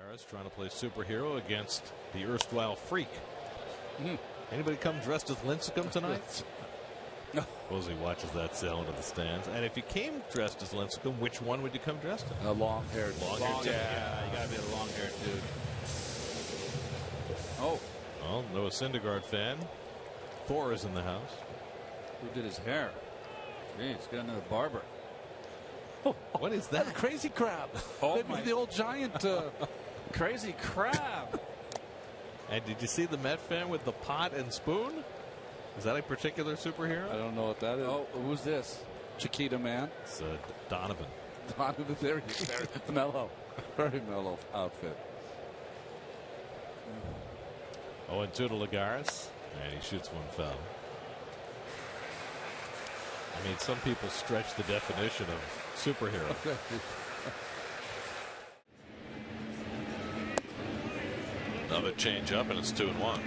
Lagares trying to play superhero against the erstwhile freak. Anybody come dressed as Lincecum tonight? No. Suppose he watches that sail into the stands. And if you came dressed as Lincecum, which one would you come dressed as? A long-haired. Yeah, you gotta be a long-haired dude. Oh. Well, Noah Syndergaard fan. Thor is in the house. Who did his hair? Jeez, get another barber. What is that? Crazy crab. Oh, Maybe the old giant crazy crab. And did you see the Met fan with the pot and spoon? Is that a particular superhero? I don't know what that is. Oh, who's this? Chiquita Man? It's Donovan. Donovan, there he is. Very mellow. Very mellow outfit. 0-2 to Lagares. And he shoots one foul. I mean, some people stretch the definition of superhero. Another change up, and it's 2-1.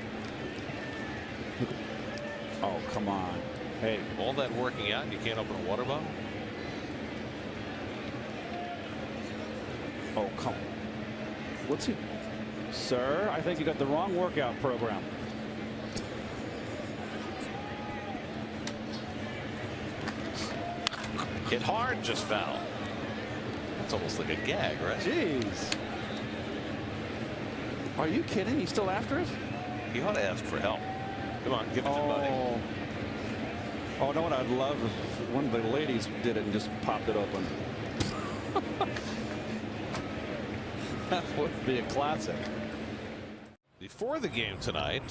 Oh, come on. Hey, all that working out, and you can't open a water bottle? Oh, come on. What's he? Sir, I think you got the wrong workout program. Hit hard, just foul. That's almost like a gag, right? Jeez. Are you kidding? He's still after it? He ought to ask for help. Come on, give it to Buddy. Oh, no, what I'd love if one of the ladies did it and just popped it open. That would be a classic. Before the game tonight,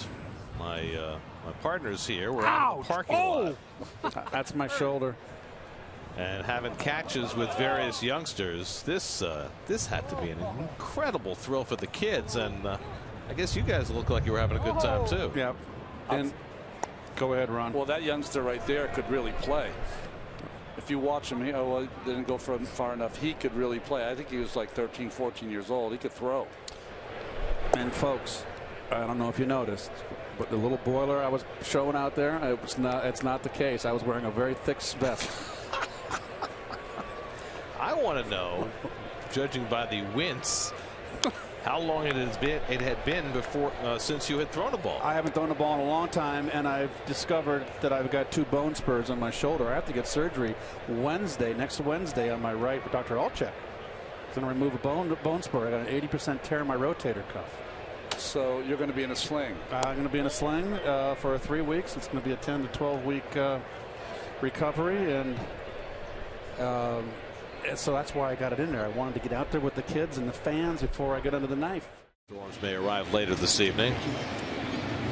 my partners here were out in the parking lot. That's my shoulder. And having catches with various youngsters. This had to be an incredible thrill for the kids, and I guess you guys look like you were having a good time too. Yep. And go ahead, Ron. Well, that youngster right there could really play. If you watch him, he didn't go far enough. He could really play. I think he was like 13, 14 years old. He could throw. And folks, I don't know if you noticed, but the little boiler I was showing out there, it's not the case. I was wearing a very thick vest. I want to know, judging by the wince, how long it had been before since you had thrown a ball. I haven't thrown a ball in a long time, and I've discovered that I've got 2 bone spurs on my shoulder. I have to get surgery next Wednesday on my right with Dr. Alchek. He's going to remove a bone spur. I got an 80% tear in my rotator cuff. So you're going to be in a sling. I'm going to be in a sling for 3 weeks. It's going to be a 10 to 12 week recovery, and so that's why I got it in there. I wanted to get out there with the kids and the fans before I get under the knife. Storms may arrive later this evening.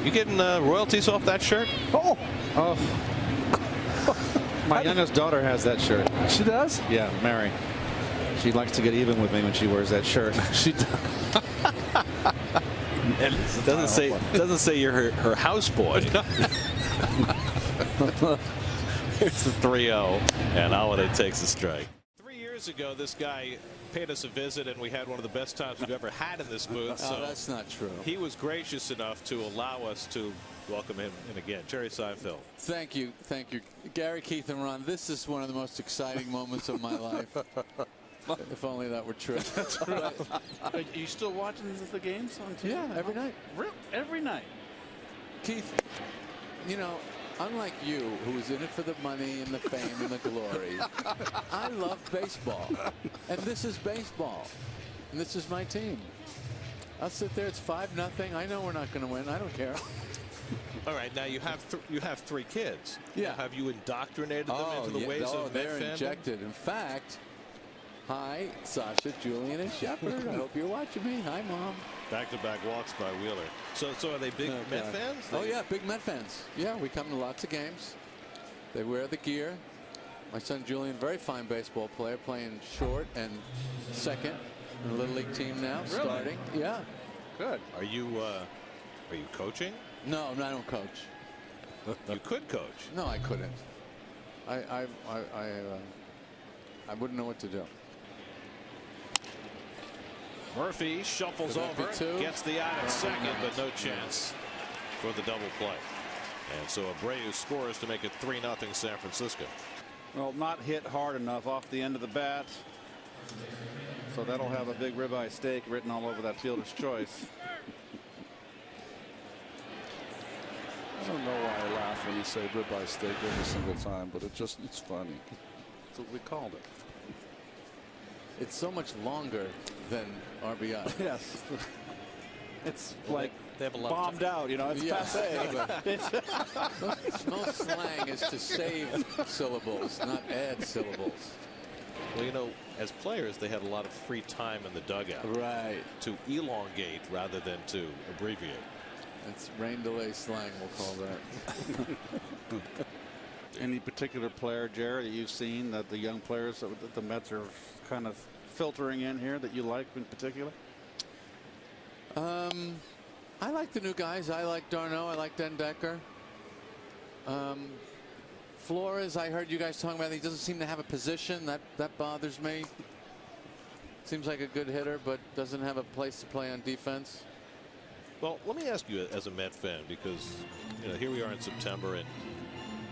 You getting royalties off that shirt? Oh. My youngest daughter has that shirt. She does? Yeah, Mary. She likes to get even with me when she wears that shirt. She does. And it doesn't say you're her houseboy. Here's the 3-0, and Holiday takes a strike. 3 years ago, this guy paid us a visit, and we had one of the best times we've ever had in this booth. So that's not true. He was gracious enough to allow us to welcome him in again. Jerry Seinfeld. Thank you. Gary, Keith, and Ron, this is one of the most exciting moments of my life. If only that were true. That's right. Are you still watching the games on TV? Yeah, every night. Every night. Keith, you know, unlike you, who is in it for the money and the fame and the glory, I love baseball. And this is baseball. And this is my team. I'll sit there. It's 5-0. I know we're not going to win. I don't care. All right, now you have 3 kids. Yeah. Have you indoctrinated them into the ways of Met they're fandom? injected. In fact, hi, Sasha, Julian, and Shepard. I hope you're watching me. Hi, Mom. Back-to-back walks by Wheeler. So are they big Met fans? Oh, yeah, big Met fans. Yeah, we come to lots of games. They wear the gear. My son Julian, very fine baseball player, playing short and second in the Little League team now, starting. Yeah. Good. Are you coaching? No, I don't coach. You could coach. No, I couldn't. I wouldn't know what to do. Murphy shuffles over, gets the out at second, but no chance for the double play. And so Abreu scores to make it 3-0 San Francisco. Well, not hit hard enough off the end of the bat. So that'll have a big ribeye steak written all over that fielder's choice. I don't know why I laugh when you say ribeye steak every single time, but it's funny. That's what we called it. It's so much longer than RBI. Yes. It's Well, like they have a lot bombed out, you know, it's Yeah. passe. Most slang is to save syllables, not add syllables. Well, you know, as players, they had a lot of free time in the dugout Right. to elongate rather than to abbreviate. It's rain delay slang, we'll call that. Any particular player, Jerry, that you've seen that the young players that the Mets are kind of filtering in here that you like in particular? I like the new guys. I like Darno. I like Dendecker. Flores, I heard you guys talking about. He doesn't seem to have a position. That bothers me. Seems like a good hitter, but doesn't have a place to play on defense. Well, let me ask you as a Met fan, because you know here we are in September, and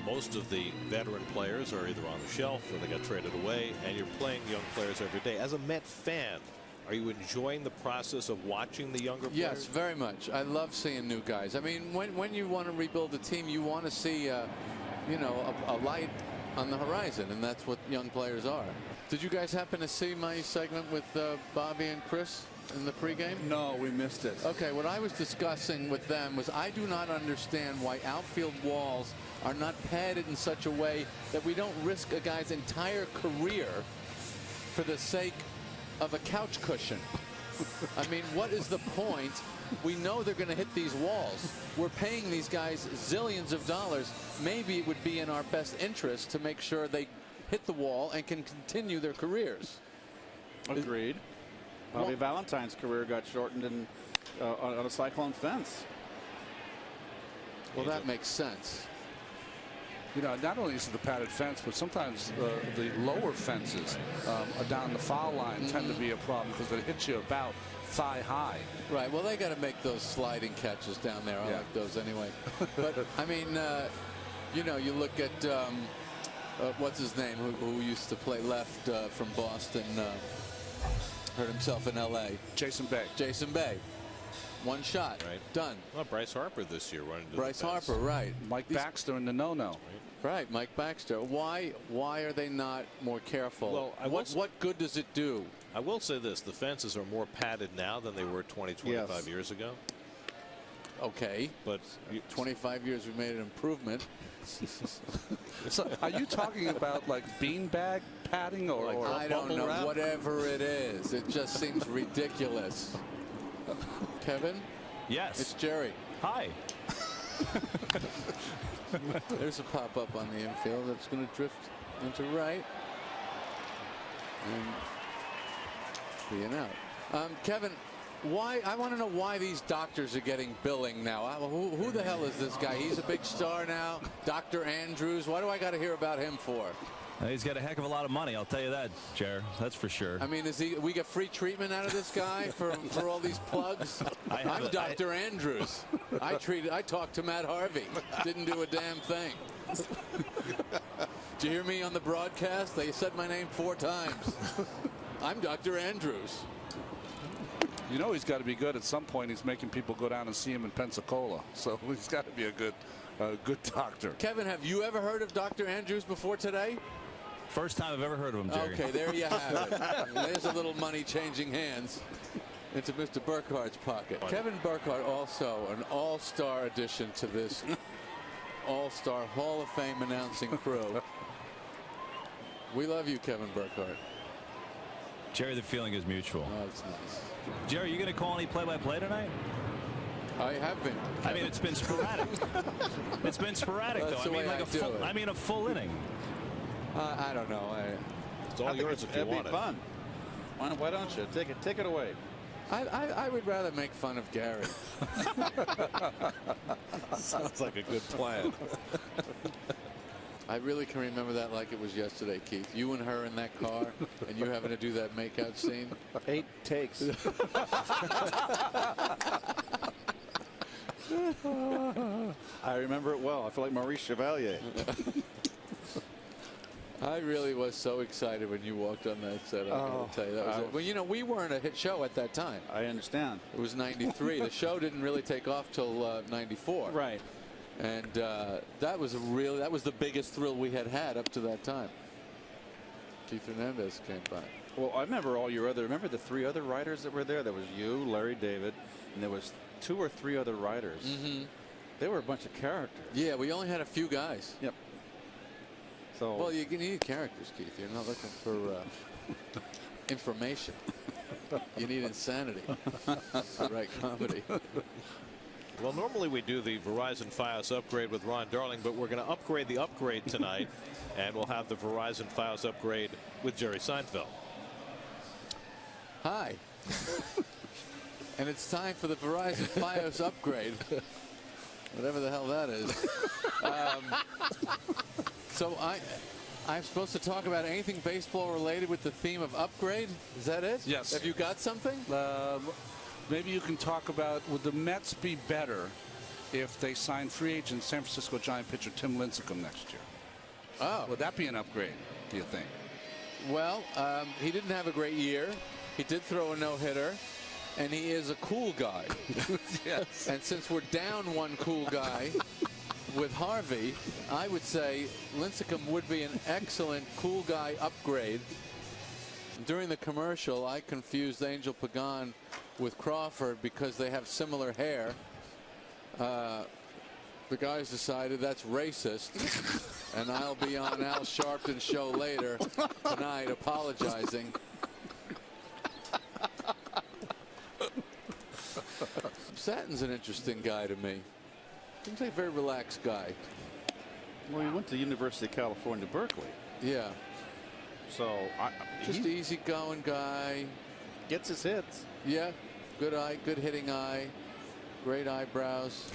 most of the veteran players are either on the shelf or they got traded away, and you're playing young players every day. As a Met fan, are you enjoying the process of watching the younger players? Yes, very much. I love seeing new guys. I mean, when you want to rebuild a team, you want to see, you know, a light on the horizon, and that's what young players are. Did you guys happen to see my segment with Bobby and Chris in the pregame? No, we missed it. Okay, what I was discussing with them was I do not understand why outfield walls are not padded in such a way that we don't risk a guy's entire career for the sake of a couch cushion. I mean, what is the point? We know they're going to hit these walls. We're paying these guys zillions of dollars. Maybe it would be in our best interest to make sure they hit the wall and can continue their careers. Agreed. Bobby Valentine's career got shortened on a cyclone fence. Well, that makes sense. You know, not only is it the padded fence, but sometimes the lower fences down the foul line tend to be a problem because it hits you about thigh high. Right. Well, they got to make those sliding catches down there. I like those anyway. But I mean, you know, you look at what's his name, who used to play left from Boston, hurt himself in L.A. Jason Bay. Jason Bay. One shot. Right. Done. Well, Bryce Harper this year running to Bryce the fence. Harper. Right. Mike Baxter in the no-no. Right. Mike Baxter. Why are they not more careful? Well, what good does it do? I will say this: the fences are more padded now than they were 20, 25 years ago. Okay. But 25 years we made an improvement. So are you talking about like beanbag padding or I don't bubble know. wrap? Whatever it is, it just seems ridiculous. Kevin? Yes. It's Jerry. Hi. There's a pop-up on the infield that's going to drift into right. And being out. Kevin, why? I want to know why these doctors are getting billing now. Who the hell is this guy? He's a big star now. Dr. Andrews. Why do I got to hear about him for? He's got a heck of a lot of money, I'll tell you that, Jer. That's for sure. I mean, we get free treatment out of this guy for all these plugs? I'm Dr. Andrews. I talked to Matt Harvey. Didn't do a damn thing. Did you hear me on the broadcast? They said my name 4 times. I'm Dr. Andrews. You know he's got to be good. At some point, he's making people go down and see him in Pensacola. So he's got to be a good doctor. Kevin, have you ever heard of Dr. Andrews before today? First time I've ever heard of him, Jerry. Okay, there you have it. There's a little money changing hands into Mr. Burkhart's pocket. Kevin Burkhardt, also an all-star addition to this all-star Hall of Fame announcing crew. We love you, Kevin Burkhardt. Jerry, the feeling is mutual. Oh, it's nice. Jerry, you going to call any play-by-play tonight? I have been. I mean, it's been sporadic. It's been sporadic, That's though. the I mean, way like I do it. a full inning. I don't know. it's all yours if you want it. Fun. Why don't you take it away? I would rather make fun of Gary. Sounds like a good plan. I really can remember that like it was yesterday, Keith. You and her in that car, and you having to do that makeout scene. 8 takes. I remember it well. I feel like Maurice Chevalier. I really was so excited when you walked on that set. I gotta tell you, that was it. Well, you know, we weren't a hit show at that time. I understand. It was '93. The show didn't really take off till '94. Right. And that was the biggest thrill we had up to that time. Keith Hernandez came by. Well, I remember remember the 3 other writers that were there? There was you, Larry David, and there was 2 or 3 other writers. Mm-hmm. They were a bunch of characters. Yeah, we only had a few guys. Yep. So. Well, you need characters, Keith. You're not looking for information. You need insanity to write comedy. Well, normally we do the Verizon Fios upgrade with Ron Darling, but we're going to upgrade the upgrade tonight, and we'll have the Verizon Fios upgrade with Jerry Seinfeld. Hi. And it's time for the Verizon Fios upgrade. Whatever the hell that is. So I'm supposed to talk about anything baseball related with the theme of upgrade? Is that it? Yes. Have you got something? Maybe you can talk about, would the Mets be better if they signed free agent San Francisco Giant pitcher Tim Lincecum next year? Oh. Would that be an upgrade, do you think? Well, he didn't have a great year. He did throw a no-hitter, and he is a cool guy. Yes. And since we're down one cool guy with Harvey, I would say Lincecum would be an excellent cool guy upgrade. During the commercial, I confused Angel Pagan with Crawford because they have similar hair. The guys decided that's racist, and I'll be on Al Sharpton's show later tonight apologizing. Satton's an interesting guy to me. Seems like a very relaxed guy. Well, he went to the University of California, Berkeley. Yeah. So Just easygoing guy. Gets his hits. Yeah. Good eye, good hitting eye. Great eyebrows.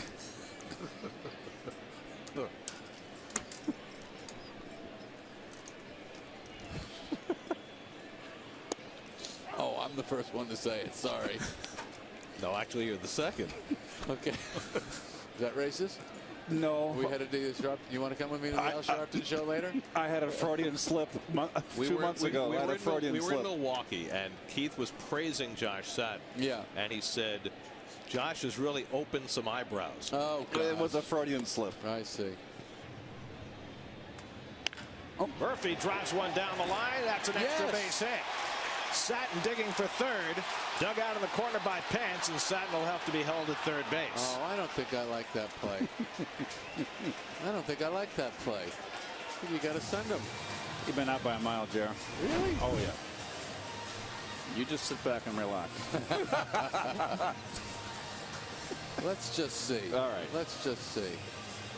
Oh, I'm the first one to say it. Sorry. No, actually, you're the second. Okay. Is that racist? No. We had to do this. You want to come with me to the Al Sharpton show later? I had a Freudian slip 2 months ago. We I had a Freudian we were in slip. Milwaukee, and Keith was praising Josh Satton. Yeah. And he said, Josh has really opened some eyebrows. Oh, God. It was a Freudian slip. I see. Oh, Murphy drives one down the line. That's an extra base hit. Satton digging for third. Dug out in the corner by Pence, and Satton will have to be held at third base. Oh, I don't think I like that play. I don't think I like that play. I think you got to send him. You've been out by a mile, Jer. Really? Oh, yeah. You just sit back and relax. Let's just see. All right. Let's just see.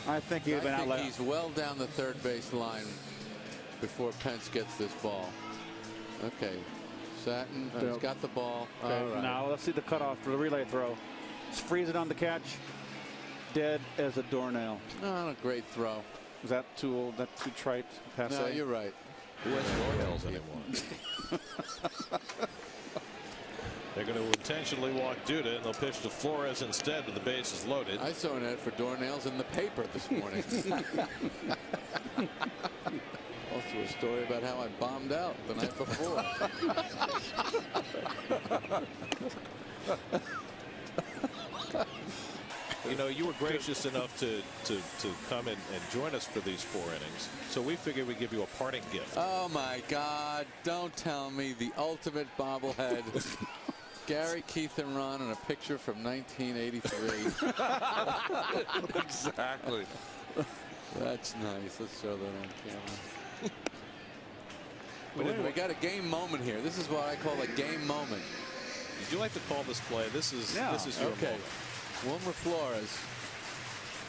I think you've been out. He's well down the third base line before Pence gets this ball. Okay. Satton, he's got the ball. Okay, All right. now let's see the cutoff for the relay throw. Freeze it on the catch. Dead as a doornail. Not a great throw. Is that too old? That too trite? Passe? No, you're right. Who has doornails anymore? They're going to intentionally walk Duda, and they'll pitch to Flores instead, but the base is loaded. I saw an ad for doornails in the paper this morning. Also a story about how I bombed out the night before. You know, you were gracious enough to come and join us for these 4 innings, so we figured we'd give you a parting gift. Oh, my God. Don't tell me the ultimate bobblehead. Gary, Kieth and Ron in a picture from 1983. Exactly. That's nice. Let's show that on camera. We got a game moment here. This is what I call a game moment. Would you like to call this play? This is your okay. moment. Wilmer Flores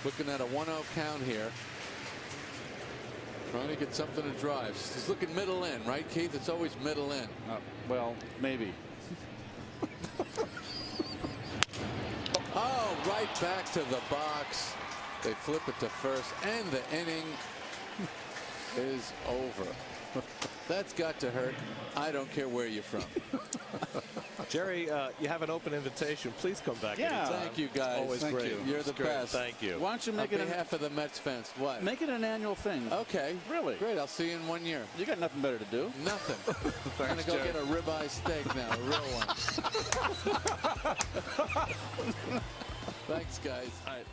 looking at a 1-0 count here. Trying to get something to drive. He's looking middle in, right, Keith? It's always middle in. Well, maybe. Oh, right back to the box. They flip it to first, and the inning is over. That's got to hurt. I don't care where you're from. Jerry, you have an open invitation. Please come back. Yeah. anytime. Thank you, guys. Always Thank great. you. You're the It's great. best. Thank you. Why don't you On make it behalf of the Mets fans, what? make it an annual thing? Okay. Really? Great. I'll see you in 1 year. You got nothing better to do. Nothing. I'm going to go get a ribeye steak now, a real one. Thanks, guys. All right.